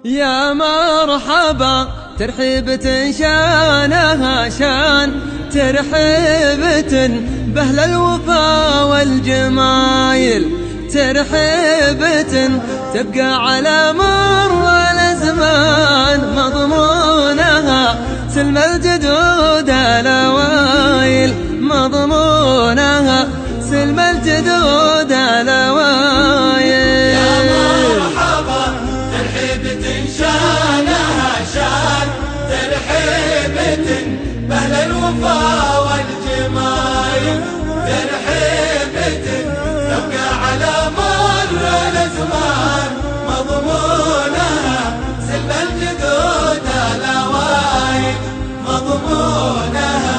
يا مرحبا ترحيبة شانها شان، ترحيبة بأهل الوفا والجمايل، ترحيبة تبقى على مر الأزمان، مضمونها سلم الجدود الأوائل، مضمونها سلم الجدود الأوائل. بأهل الوفا والجمايل، ترحيبة تبقى على مر الأزمان، مضمونها سلم الجدود الأوائل، مضمونها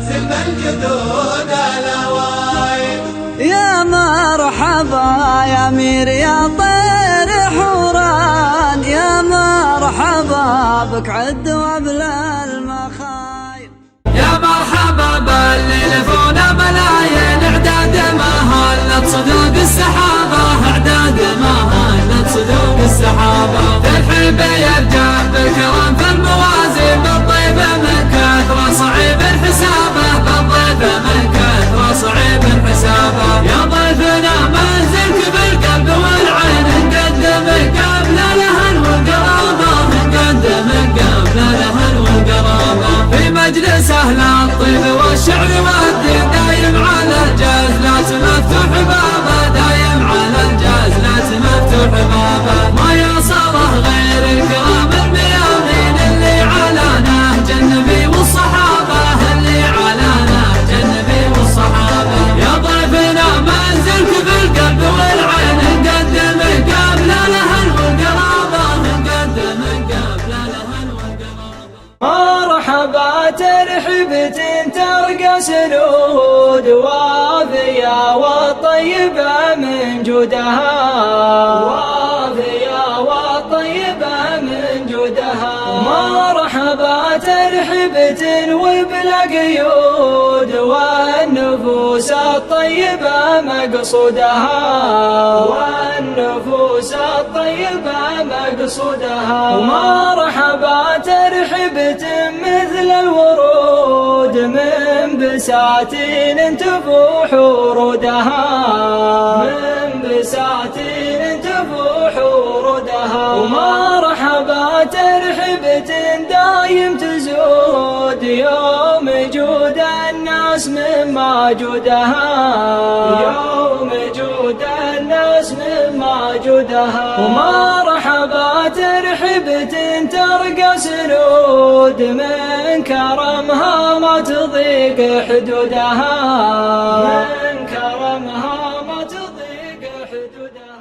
سلم الجدود الأوائل. يا مرحبا يا أمير يا طير حوران، يا مرحبا بك عد وابل المخايل. يا مرحبا باللي لفونا ملايين، اعداد ما هلت صدوق السحابة، اعداد ما هلت صدوق السحابة، ترحيب يرجع بالكرم في الموازين، بالضيف من كثرة صعيب حسابه، بالضيف من كثرة صعيب حسابه. يا ضيفنا منزلك بالقلب والعين، نقدمك قبل الأهل والقرابة، نقدمك قبل الأهل والقرابة، في مجلس أهل الطيب والشعر والدين، دايم على الجزلات مفتوح بابه، دايم على الجزلات مفتوح بابه، ما يصله غير الكرام الميامين، اللي على نهج النبي والصحابة، اللي على نهج النبي والصحابة. يا ضيفنا منزلك بالقلب والعين، نقدمك قبل الأهل والقرابة، نقدمك قبل الأهل والقرابة. مرحبا ترحيبة ترقى سنود وافية والطيبة من جودها، وافية والطيبة من جودها. مرحبا ترحيبة وبلا قيود، والنفوس الطيبة مقصودها، والنفوس الطيبة مقصودها. ومرحبا ترحيبة مثل الورود من بساتين تفوح ورودها، من بساتين تفوح ورودها. ومرحبا ترحيبة دايم تزود، يوم جود الناس مما جودها، يوم جود الناس مما جودها. ومرحبا ترحيبة ترقى سنود من كرمها ما تضيق حدودها، من كرمها ما تضيق حدودها.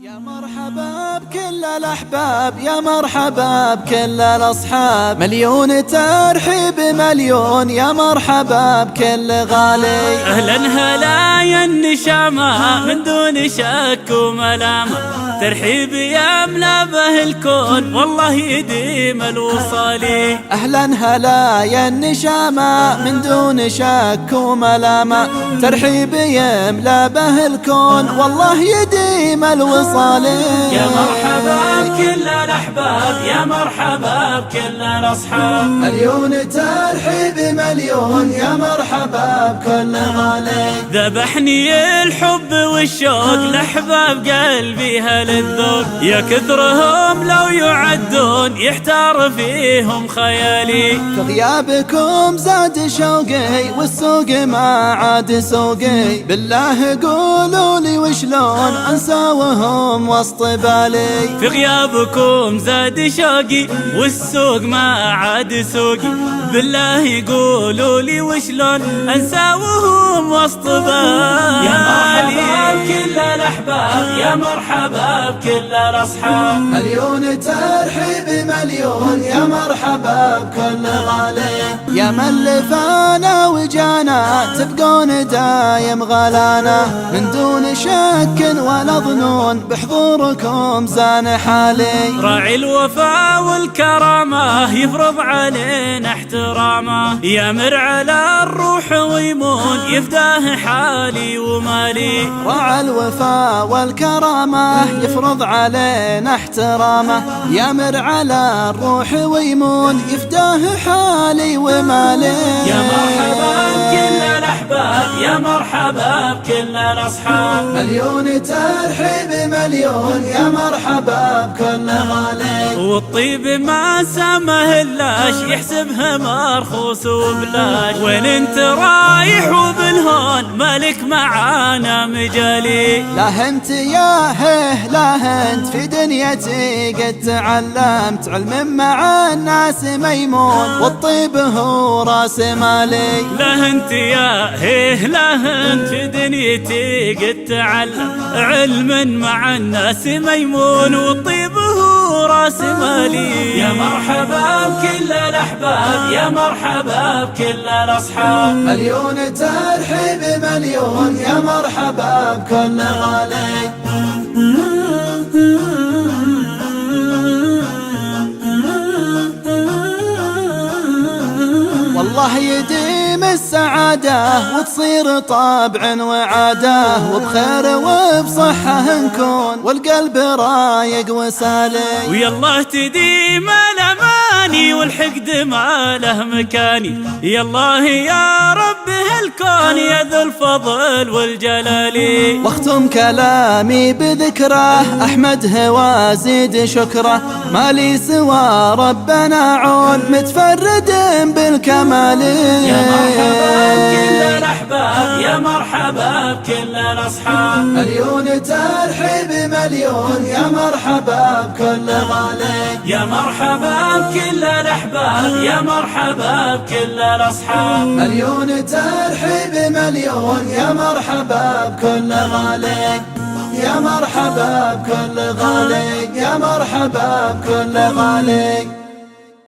يا مرحبا بكل الأحباب، يا مرحبا بكل الأصحاب، مليون ترحيب مليون، يا مرحبا بكل غالي. أهلا هلا يا النشامة من دون شك وملامة، ترحيب يملا به الكون والله يديم الوصالي. أهلا هلا يا النشامة من دون شك وملامة، ترحيب يملا به الكون والله يديم الوصالي. يا مرحبا بكل الأحباب، يا مرحبا بكل الأصحاب، مليون ترحيب مليون، يا مرحبا بكل غالي. ذبحني الحب والشوق لأحباب قلبي هالذوق، يا كثرهم لو يعدون يحتار فيهم خيالي. في غيابكم زاد شوقي والسوق ما عاد سوقي، بالله قولوا لي وشلون انسى وهم وسط بالي. في غيابكم زاد شوقي والسوق ما عاد سوقي، بالله يقولوا لي وشلون انسى وهم وسط بالي. يا مرحبا بكل الاحباب، يا مرحبا بكل الاصحاب، مليون ترحيب مليون، يا مرحبا بكل غالي. يا من لفانا وجانا تبقون دايم غلانا، من دون شك ولا ظنون بحضوركم زان حالي. راعي الوفا والكرامة يفرض علينا احترامه، يمر على الروح ويمون يفداه حالي ومالي. رعى الوفا والكرامة يفرض علينا احترامه، يمر على الروح ويمون يفداه حالي ومالي. يا مرحبا بكل الأحباب، يا مرحبا بكل الأصحاب، مليون ترحيب مليون يا مرحبا بكل غالي. والطيب ما سمه اللاش يحسبها مرخوص وبلاش، وين انت رايح وبالهون مالك معانا مجالي. لا انت يا هيه لا انت في دنيتي قد تعلمت علم مع الناس ميمون، والطيب هو راس مالي. لا انت يا هيه لا انت في دنيتي قد تعلم علم مع الناس ميمون، والطيب هو راس مالي. يا مرحبا بكل الأحباب، يا مرحبا بكل الأصحاب، مليون ترحيب مليون يا مرحبا بكل غالي. والله يديم السعادة وتصير طبع وعادة، وبخير وبصحة نكون والقلب رايق وسالي. ويالله تديم الأماني والحقد ما له مكاني، يالله يا رب هالكون يا ذو الفضل والجلال. واختم كلامي بذكره أحمد وازيد شكره، ما لي سوى ربنا عون متفرد بالكمال. يا مرحبا بكل الأحباب، يا مرحبا بكل الأصحاب، مليون ترحيب مليون يا مرحبا بكل غالي. يا مرحبا بكل الأحباب، يا مرحبا بكل الأصحاب، مليون ترحيب مليون يا مرحبا بكل غالي. يا مرحبا بكل غالي، يا مرحبا بكل غالي.